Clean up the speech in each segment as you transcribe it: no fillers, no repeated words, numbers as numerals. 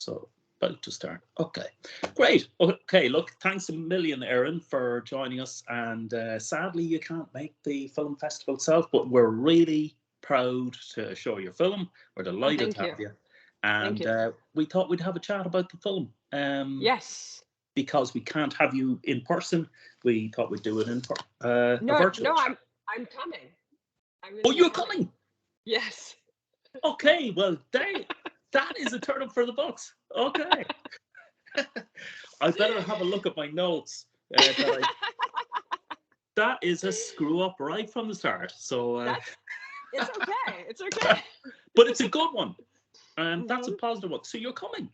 So about to start. Okay, great. Okay, look, thanks a million, Erin, for joining us. And sadly, you can't make the film festival itself, but we're really proud to show your film. We're Oh, delighted thank to you. have you. Thank And you. we thought we'd have a chat about the film. Yes. Because we can't have you in person, we thought we'd do it in a No, virtual no, chat. I'm coming. I'm Oh, gonna be you're coming. coming? Yes. Okay, well, that is a turn up for the books. Okay. I better have a look at my notes. That is a screw up right from the start. So, It's okay. It's okay. but it's a good one, and that's a Mhm. positive one. So you're coming.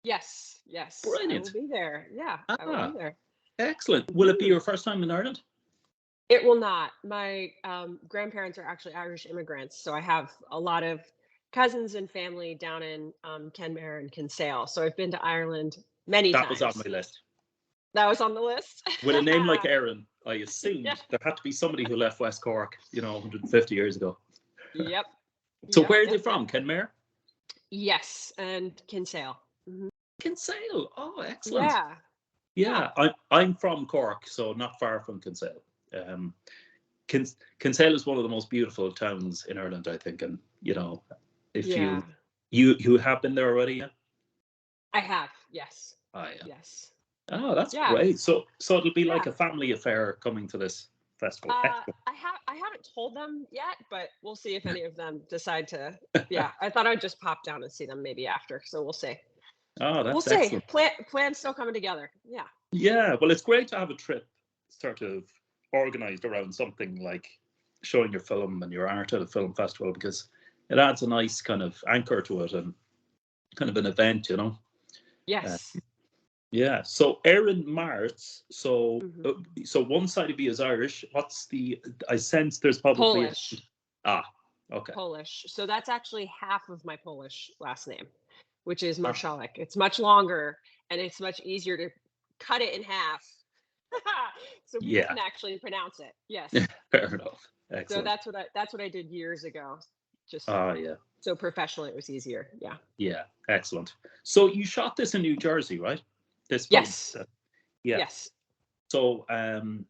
Yes, yes, I will Brilliant. be there. Yeah, I will be Ah, there. excellent. Will it be Mhm. your first time in Ireland? It will not. My grandparents are actually Irish immigrants, so I have a lot of cousins and family down in Kenmare and Kinsale. So I've been to Ireland many That was on times. my list. That was on the list. With a name like Erin, I Yeah. assumed there had to be somebody who left West Cork, 150 years ago. Yep. So Yep. where are they Yep. Yep. from? Kenmare? Yes, and Kinsale. Hmm. Kinsale. Oh, excellent. Yeah. Yeah. Yeah, I'm from Cork, so not far from Kinsale. Um, Kinsale is one of the most beautiful towns in Ireland, I think. And if Yeah. you have been there already, yeah? I have. Yes. Oh, yeah. Yes. Oh, that's Yeah. great. So it'll be like Yeah. a family affair coming to this festival. Excellent. I haven't told them yet, but we'll see if any of them decide to. Yeah, I thought I'd just pop down and see them maybe after. So we'll see. Oh, We'll that's see. excellent. Plans still coming together. Yeah. Yeah, well, it's great to have a trip sort of organized around something like showing your film and your art at a film festival, because it adds a nice kind of anchor to it and kind of an event. Uh, Yes. yeah. So Erin Marsz. So Hmm. so one side of you is Irish. What's the? I sense there's probably Polish. ah okay. Polish. So that's actually half of my Polish last name, which is Ah, Marszalek. It's much longer and it's much easier to cut it in half so people yeah. can actually pronounce it. Yes. Fair enough. So Excellent. that's what I did years ago. Just Ah, yeah. so professionally it was easier. Yeah. Yeah. Excellent. So you shot this in New Jersey, right? This film. Yes. Yeah. Yes. So, and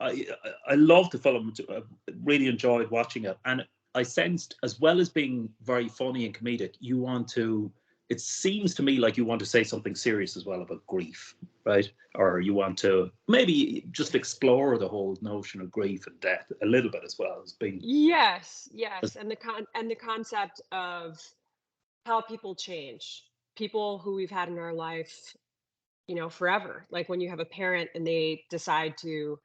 I loved the film. I really enjoyed watching it, and I sensed, as well as being very funny and comedic, you want to. It seems to me like you want to say something serious as well about grief, right? Or you want to maybe just explore the whole notion of grief and death a little bit as well as being. Yes. As, Yes. And the concept of how people change. People who we've had in our life, forever. Like when you have a parent and they decide to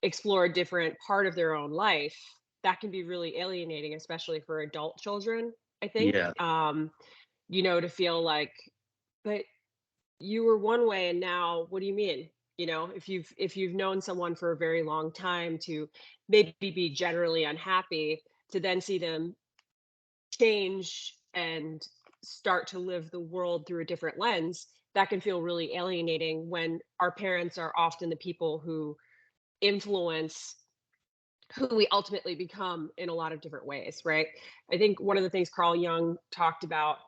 explore a different part of their own life, that can be really alienating, especially for adult children, I think. yeah, To feel like, but you were one way and now what do you mean? If you've known someone for a very long time to maybe be generally unhappy, to then see them change and start to live the world through a different lens, that can feel really alienating when our parents are often the people who influence who we ultimately become in a lot of different ways, right? I think one of the things Carl Jung talked about,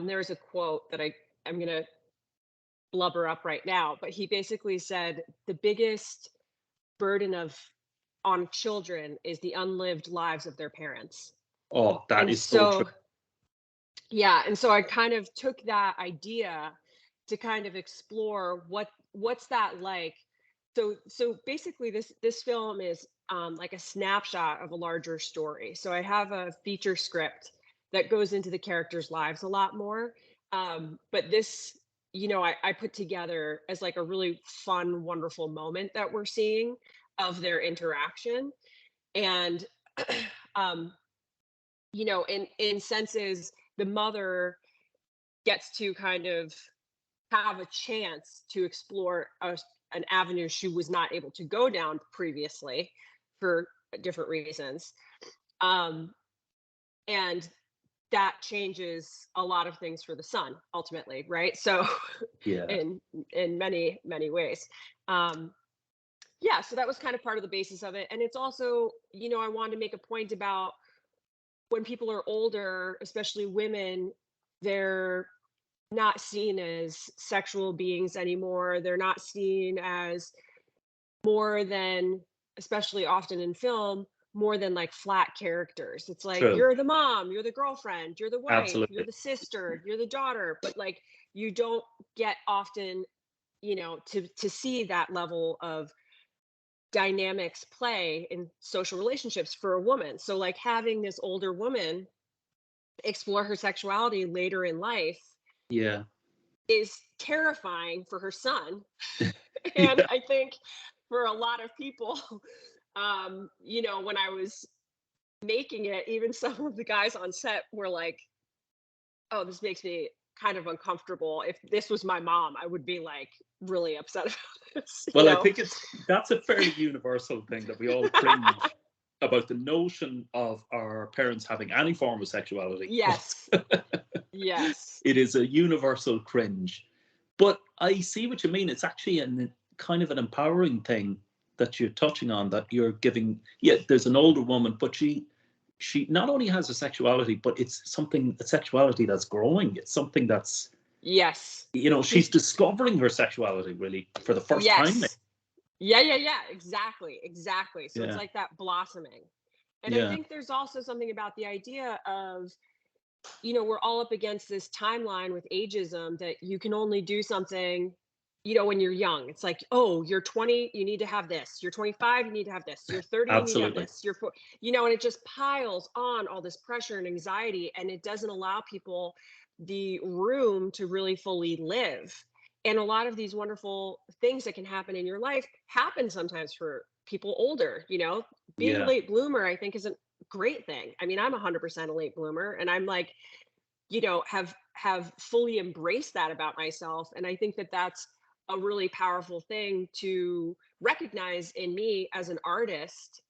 there's a quote that I'm going to blubber up right now, but he basically said the biggest burden of on children is the unlived lives of their parents. oh, that And is so true. so, yeah, and so I kind of took that idea to kind of explore what's that like. So basically this film is like a snapshot of a larger story. So I have a feature script that goes into the characters' lives a lot more. But this, I put together as like a really fun, wonderful moment that we're seeing of their interaction. And um, in senses, the mother gets to kind of have a chance to explore an avenue she was not able to go down previously for different reasons. Um, and that changes a lot of things for the son ultimately, right? So Yeah, in many, many ways. Um, yeah, so that was kind of part of the basis of it. And it's also, I wanted to make a point about when people are older, especially women, they're not seen as sexual beings anymore. They're not seen as more than, especially often in film, more than like flat characters. It's like True. you're the mom, you're the girlfriend, you're the wife, you're Absolutely. the sister, you're the daughter, but like you don't get often, to see that level of dynamics play in social relationships for a woman. So like having this older woman explore her sexuality later in life Yeah. is terrifying for her son. And Yeah. I think for a lot of people, when I was making it, even some of the guys on set were like, "Oh, this makes me kind of uncomfortable. If this was my mom, I would be like really upset about this." Well, I think that's a fairly universal thing that we all cringe about the notion of our parents having any form of sexuality. Yes. But Yes. it is a universal cringe. But I see what you mean. It's actually kind of an empowering thing that you're touching on, that you're giving. Yeah, there's an older woman, but she not only has a sexuality, but it's a sexuality that's growing. It's something that's, Yes. she's discovering her sexuality really for the first time. Yes. Yeah. Exactly. Exactly. So it's Yeah. like that blossoming. And I Yeah. think there's also something about the idea of, we're all up against this timeline with ageism that you can only do something, when you're young. It's like, oh, you're 20, you need to have this. You're 25, you need to have this. You're 30, you need to have Absolutely. this. And it just piles on all this pressure and anxiety, and it doesn't allow people the room to really fully live. And a lot of these wonderful things that can happen in your life happen sometimes for people older. Being a Yeah. late bloomer, I think, is a great thing. I mean, I'm 100% a late bloomer, and I'm like, have fully embraced that about myself. And I think that that's a really powerful thing to recognize in me as an artist,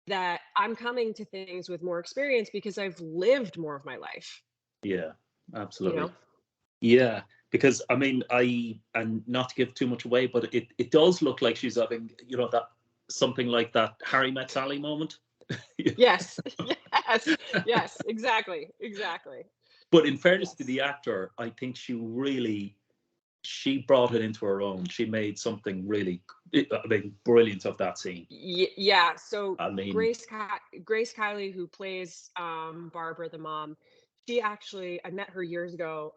that I'm coming to things with more experience because I've lived more of my life, Yeah. you Absolutely. know? Yeah, because I mean, and not to give too much away, but it does look like she's having, that something like that Harry Met Sally moment. Yes. Yes. Yes. Exactly. Exactly. But in fairness to Yes. the actor, I think she brought it into her own. She made something really, I mean, brilliant of that scene. Yeah. So I mean, Grace Kiley, who plays Barbara, the mom, she actually, I met her years ago,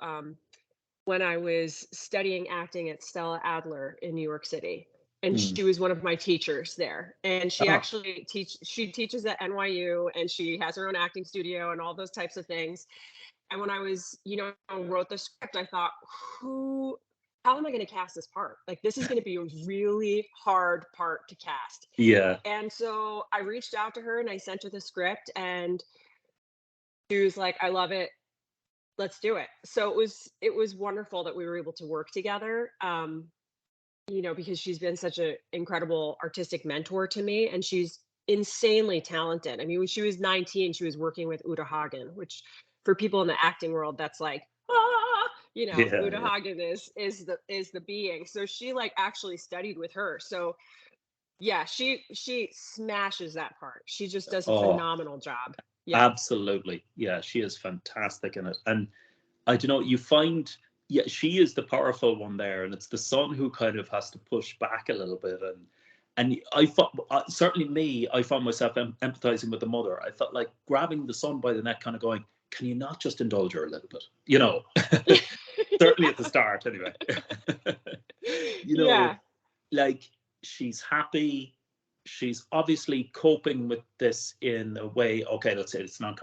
when I was studying acting at Stella Adler in New York City. And mm, she was one of my teachers there. And she ah, actually she teaches at NYU, and she has her own acting studio and all those types of things. And when I was, wrote the script, I thought, how am I going to cast this part? Like, this is going to be a really hard part to cast. yeah, And so I reached out to her and I sent her the script, and she was like, I love it. Let's do it. So it was wonderful that we were able to work together. Because she's been such an incredible artistic mentor to me, and she's insanely talented. I mean, when she was 19, she was working with Uta Hagen, which for people in the acting world, that's like, yeah, Uta yeah. Hagen is the being. So she like actually studied with her. So yeah, she smashes that part. She just does a Oh, phenomenal job. Yeah. absolutely. Yeah, she is fantastic in it. And I don't know, you find, yeah, she is the powerful one there, and it's the son who kind of has to push back a little bit. And I thought, certainly me, I found myself empathizing with the mother. I felt like grabbing the son by the neck, kind of going, can you not just indulge her a little bit? Certainly at the start, anyway. you know, Yeah. like, she's happy. She's obviously coping with this in a way. Okay, let's say it's not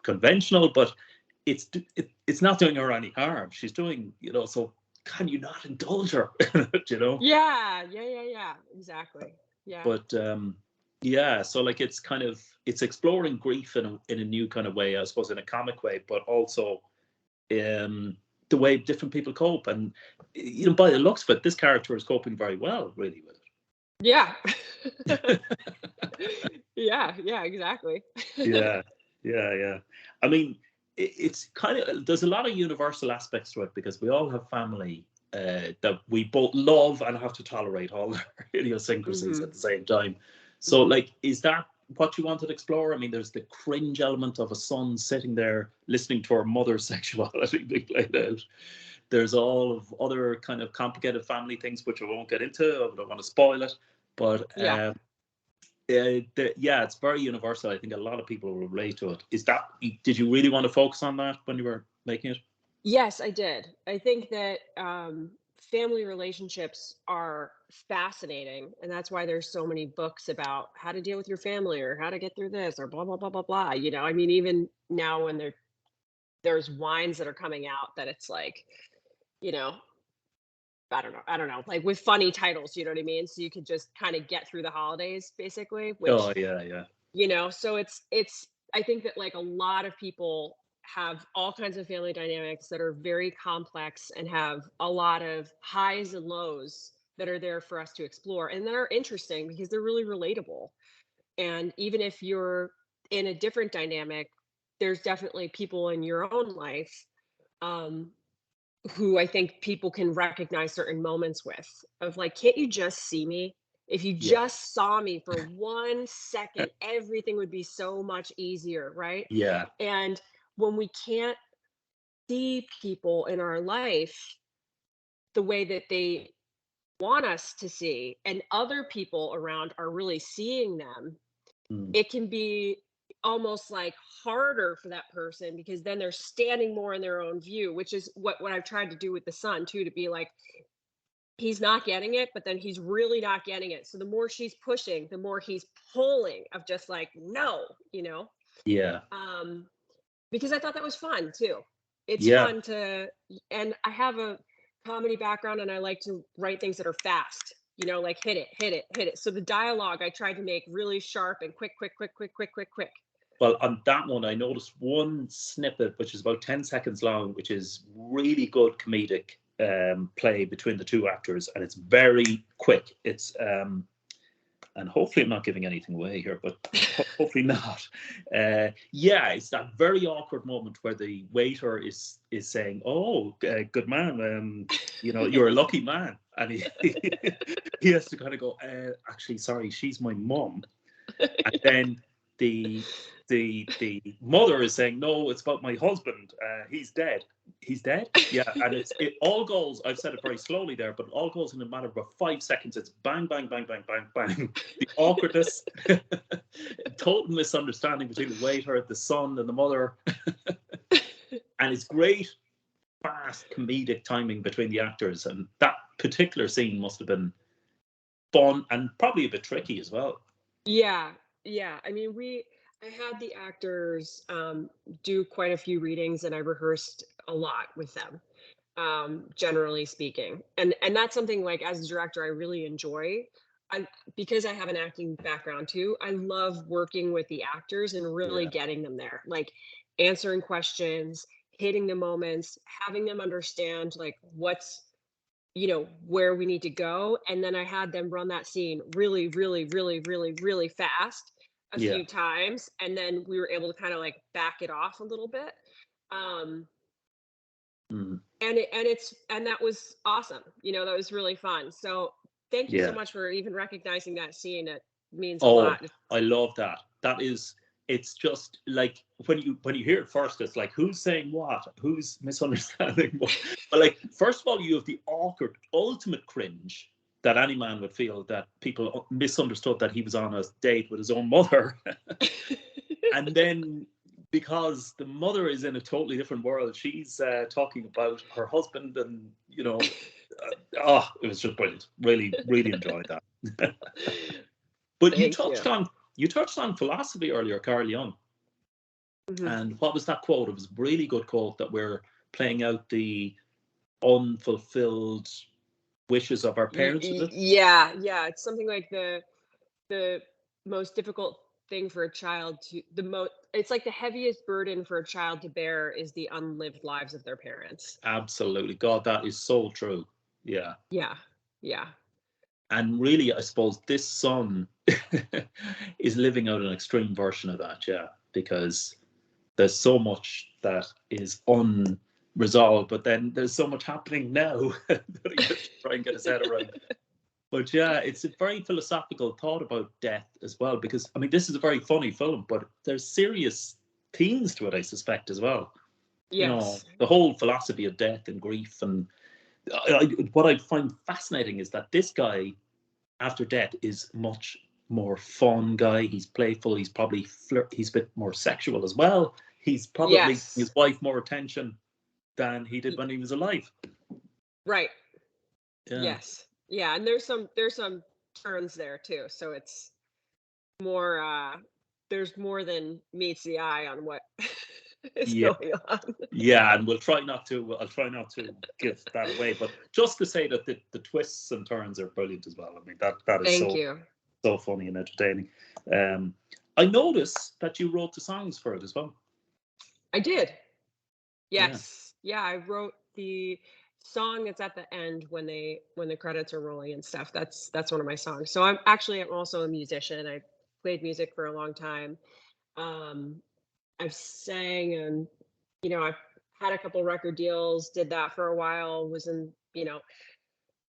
conventional, but it's not doing her any harm. She's doing, so can you not indulge her? Yeah. Exactly. Yeah. But yeah, so like it's exploring grief in a new kind of way, I suppose, in a comic way, but also the way different people cope. And by the looks of it, this character is coping very well, really, with Yeah. it. Yeah, exactly. Yeah, yeah, yeah. I mean, it's kind of, there's a lot of universal aspects to it, because we all have family that we both love and have to tolerate all their idiosyncrasies Mhm. at the same time. So, Mhm. like, is that what you wanted to explore? I mean, there's the cringe element of a son sitting there listening to her mother's sexuality being played out. There's all of other kind of complicated family things which I won't get into. I don't want to spoil it, but Yeah. yeah, it's very universal. I think a lot of people will relate to it. Did you really want to focus on that when you were making it? Yes, I did. I think that family relationships are fascinating, and that's why there's so many books about how to deal with your family or how to get through this or blah blah blah blah blah. I mean, even now when there's wines that are coming out that it's like, you know, I don't know, like with funny titles, you know what I mean? So you could just kind of get through the holidays, basically, which Oh yeah, yeah, so it's I think that like a lot of people have all kinds of family dynamics that are very complex and have a lot of highs and lows that are there for us to explore and that are interesting because they're really relatable. And even if you're in a different dynamic, there's definitely people in your own life um, who I think people can recognize certain moments with of like, can't you just see me? If you yeah, just saw me for 1 second, everything would be so much easier, right? yeah, And when we can't see people in our life the way that they want us to see, and other people around are really seeing them, mm, it can be almost like harder for that person because then they're standing more in their own view, which is what I've tried to do with the son too, to be like, he's not getting it, but then he's really not getting it. So the more she's pushing, the more he's pulling of just like, no, yeah, um, because I thought that was fun too. It's yeah. fun and I have a comedy background and I like to write things that are fast, like hit it, hit it, hit it. So the dialogue I tried to make really sharp and quick, quick, quick, quick, quick, quick, quick. Well, on that one, I noticed one snippet, which is about 10 seconds long, which is really good comedic play between the two actors, and it's very quick. And hopefully I'm not giving anything away here, but hopefully not. Yeah, it's that very awkward moment where the waiter is saying, "Oh, good man, you're a lucky man," and he has to kind of go, "Actually, sorry, she's my mom," and then the mother is saying, "No, it's about my husband. He's dead. He's dead." Yeah, and it all goes. I've said it very slowly there, but it all goes in a matter of about 5 seconds. It's bang, bang, bang, bang, bang, bang. The awkwardness, total misunderstanding between the waiter, the son, and the mother, and it's great, fast comedic timing between the actors. And that particular scene must have been fun and probably a bit tricky as well. Yeah, yeah. I mean, I had the actors do quite a few readings, and I rehearsed a lot with them, generally speaking. And that's something like as a director, I really enjoy. I Because I have an acting background too. I love working with the actors and really Yeah, getting them there, like answering questions, hitting the moments, having them understand like where we need to go. And then I had them run that scene really, really, really, really, really fast a yeah. few times. And then we were able to kind of like back it off a little bit. Um, Mm, and that was awesome. That was really fun. So thank you so yeah. much for even recognizing that scene. It means a Oh, lot. I love that. It's just like when you hear it first, it's like who's saying what, who's misunderstanding what. But like first of all, you have the awkward, ultimate cringe that any man would feel that people misunderstood that he was on a date with his own mother, and then because the mother is in a totally different world, she's talking about her husband, and it was just brilliant. Really, really enjoyed that. But Thank you. you touched on philosophy earlier, Carl Jung. Mhm. And what was that quote? It was a really good quote that we're playing out the unfulfilled wishes of our parents, was it? Yeah, yeah. It's something like the most difficult thing for a child to the most it's like the heaviest burden for a child to bear is the unlived lives of their parents. Absolutely. God, that is so true. Yeah. Yeah. Yeah. And really, I suppose this son is living out an extreme version of that, yeah, because there's so much that is unresolved, but then there's so much happening now that he has to try and get his head around. But yeah, it's a very philosophical thought about death as well, because I mean, this is a very funny film, but there's serious themes to it, I suspect, as well. You know, Yes. the whole philosophy of death and grief. And what I find fascinating is that this guy, after death, is much more fun guy. He's playful. He's probably he's a bit more sexual as well. He's probably giving Yes. his wife more attention than he did Y- when he was alive. Right. Yeah. Yes. Yeah, and there's some turns there too. So it's more there's more than meets the eye on what is Yeah. going on. Yeah, and we'll try not to. I'll try not to give that away, but just to say that the twists and turns are brilliant as well. I mean, that is Thank so you. funny and entertaining. Um, I noticed that you wrote the songs for it as well. I did. Yeah. Yes. Yeah, I wrote the song that's at the end when the credits are rolling and stuff. That's one of my songs. So I'm also a musician. I played music for a long time. Um I've sang and I've had a couple record deals, did that for a while, was in,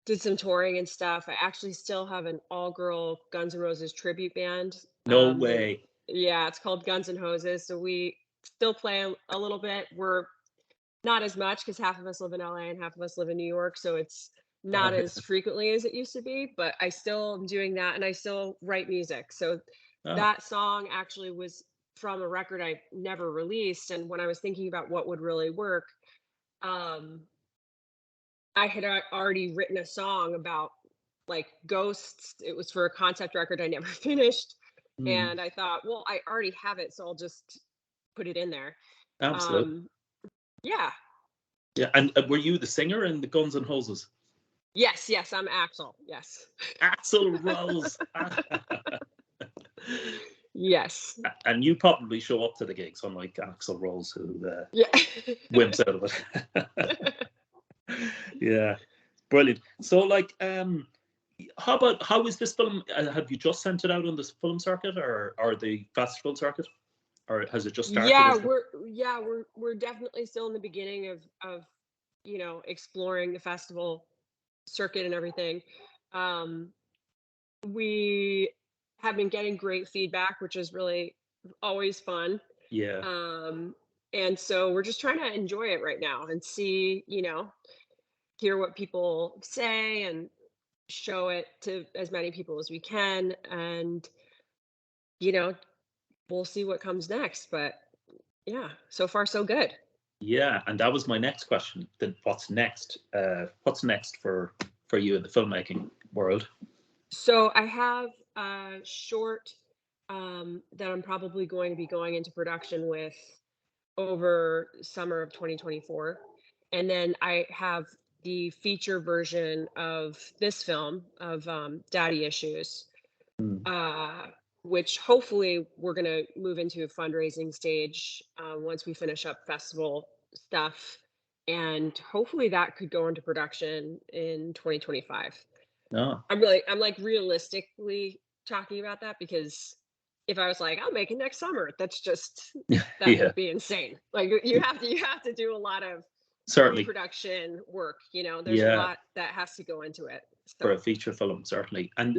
did some touring and stuff. I actually still have an all-girl Guns N' Roses tribute band. No They way. Yeah, it's called Guns N' Hoses. So we still play a little bit. We're not as much because half of us live in LA and half of us live in New York, so it's not as frequently as it used to be, but I still am doing that and I still write music. So Oh, that song actually was from a record I never released, and when I was thinking about what would really work, um, I had already written a song about like ghosts. It was for a concept record I never finished, mm, and I thought, well, I already have it, so I'll just put it in there. absolutely. Um, yeah. Yeah, and were you the singer in the Guns and Hoses? Yes, yes, I'm Axel. Yes. Axel Rose. Yes. And you probably show up to the gigs, unlike Axel Rose, who Yeah. wimps out of it. Yeah, brilliant. So, like, how is this film? Have you just sent it out on the film circuit or the festival circuit, or has it just started? Yeah, As we're definitely still in the beginning of exploring the festival circuit and everything. Um we have been getting great feedback, which is really always fun. yeah, Um and so we're just trying to enjoy it right now and see, hear what people say and show it to as many people as we can, and you know we'll see what comes next. But yeah, so far so good. yeah, and that was my next question. Then what's next? What's next for you in the filmmaking world? So I have a short that I'm probably going to be going into production with over summer of 2024. And then I have the feature version of this film of Daddy Issues, Mm. uh, which hopefully we're going to move into a fundraising stage once we finish up festival stuff. And hopefully that could go into production in 2025. No, I'm like realistically talking about that because if I was like, I'll make it next summer, that yeah, would be insane. Like you have to do a lot of certainly. pre-production work, there's a Yeah, lot that has to go into it. for a So feature film, certainly, and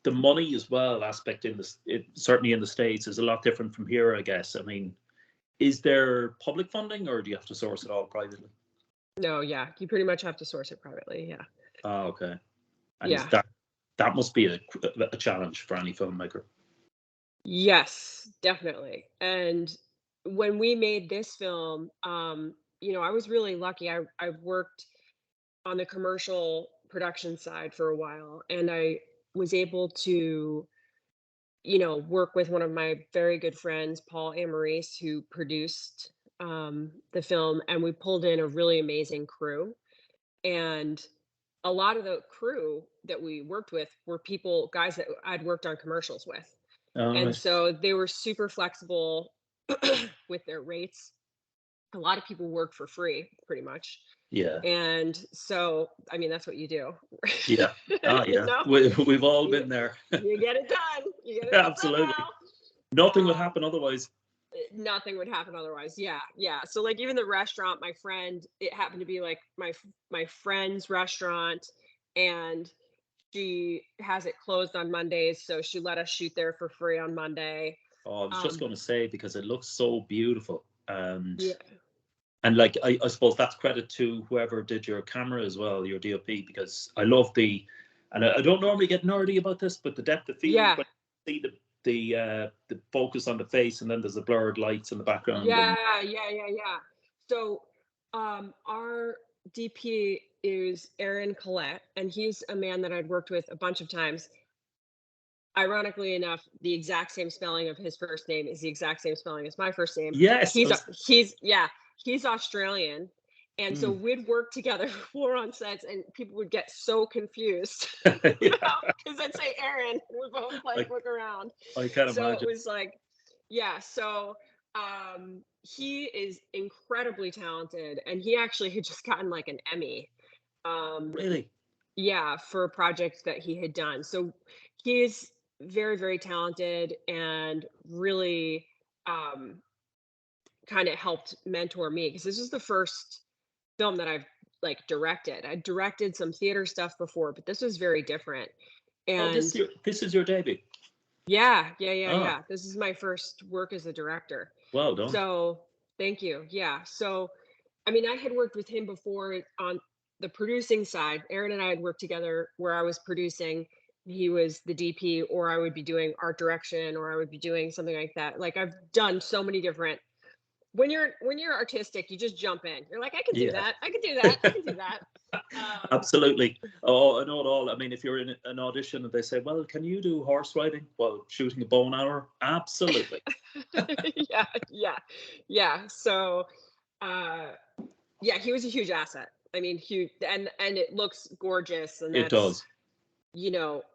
the money as well aspect in this, certainly in the States, is a lot different from here, I guess. I mean, is there public funding, or do you have to source it all privately? no, yeah, you pretty much have to source it privately. Yeah. Oh, okay. And is Yeah. that must be a challenge for any filmmaker? Yes, definitely. And when we made this film, I was really lucky. I worked on the commercial production side for a while, and I was able to work with one of my very good friends, Paul and Maurice, who produced the film, and we pulled in a really amazing crew. And a lot of the crew that we worked with were guys that I'd worked on commercials with, All and right. so they were super flexible with their rates. A lot of people work for free pretty much, Yeah. and so, I mean, that's what you do. Yeah. Ah, You yeah. know? We've all You been there. you get it done. You get it done Absolutely. somehow. Nothing would happen otherwise. Nothing would happen otherwise. Yeah, yeah. So, like, even the restaurant, my friend, it happened to be, like, my friend's restaurant, and she has it closed on Mondays, so she let us shoot there for free on Monday. Oh, I was just Um, going to say, because it looks so beautiful. yeah, And like, I suppose that's credit to whoever did your camera as well, your DOP, because I love and I don't normally get nerdy about this, but the depth of field, yeah, when you see the focus on the face, and then there's the blurred lights in the background, and yeah. So, our DP is Erin, and he's a man that I'd worked with a bunch of times. Ironically enough, the exact same spelling of his first name is the exact same spelling as my first name. yes, I He's a was, he's Australian, and so mm, we'd work together before on sets, and people would get so confused yeah, because I'd say Aaron, we both like I, look around. I can So it imagine. was like, yeah. So he is incredibly talented, and he actually had just gotten like an Emmy. Um, Really, yeah, for a project that he had done. So he's very, very talented and really um, kind of helped mentor me because this is the first film that I've like directed. I directed some theater stuff before, but this was very different. oh, And this is your debut. yeah. Ah, This is my first work as a director. well done. So thank you. Yeah. So I mean, I had worked with him before on the producing side. Aaron and I had worked together where I was producing, he was the DP, or I would be doing art direction, or I would be doing something like that. Like I've done so many different. When you're artistic, you just jump in. You're like, I can do Yeah. that. I can do that. I can do that. Um, Absolutely. Oh, I know it all. I mean, if you're in an audition and they say, "Well, can you do horse riding?" Well, shooting a bow and arrow, absolutely. yeah. So, uh, yeah, he was a huge asset. I mean, huge, and it looks gorgeous, and It that's does.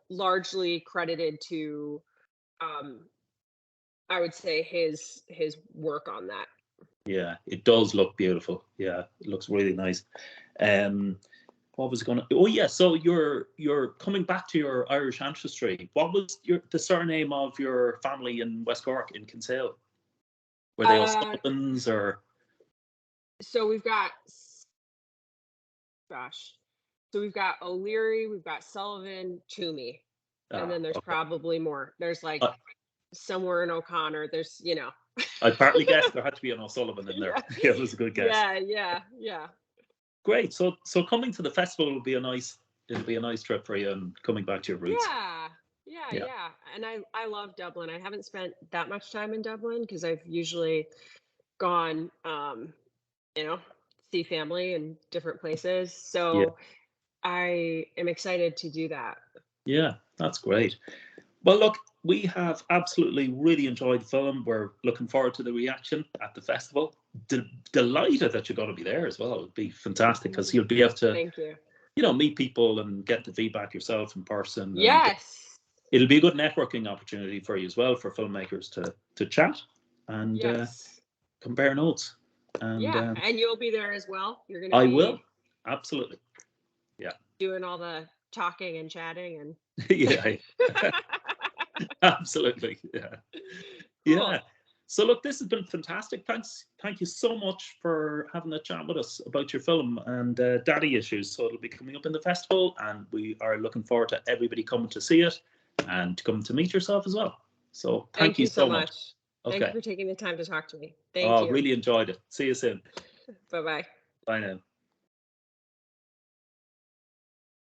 largely credited to, um, I would say his work on that. Yeah, it does look beautiful. Yeah, it looks really nice. Um, what was going to? Oh, yeah. So you're coming back to your Irish ancestry. What was the surname of your family in West Cork in Kinsale? Were they Uh, O'Sullivans or? so we've got, gosh, so we've got O'Leary, we've got Sullivan, Toomey, and Ah, then there's okay. probably more. There's like I, somewhere in O'Connor. I partly guessed there had to be an O'Sullivan in there. Yeah, Yeah, it was a good guess. yeah. Great. So coming to the festival will be a nice. It'll be a nice trip for you, and coming back to your roots. Yeah, Yeah. and I love Dublin. I haven't spent that much time in Dublin because I've usually gone, you know, see family in different places. Yeah. So I am excited to do that. Yeah. That's great. Well, look, we have absolutely really enjoyed the film. We're looking forward to the reaction at the festival. Delighted that you're going to be there as well. It'll be fantastic because you'll be able to, Thank you. meet people and get the feedback yourself in person. And Yes. it'll be a good networking opportunity for you as well, for filmmakers to chat and Yes. compare notes. And Yeah, and you'll be there as well. You're going to I will. be Absolutely. Yeah. doing all the talking and chatting and Yeah. Absolutely. Yeah. cool. Yeah. So look, this has been fantastic. Thank you so much for having a chat with us about your film and daddy issues. So it'll be coming up in the festival, and we are looking forward to everybody coming to see it and to come to meet yourself as well. So thank Thank you you so so much. much. Thank you Okay. for taking the time to talk to me. Thank Oh, you. really enjoyed it. See you soon. Bye-bye. Bye now.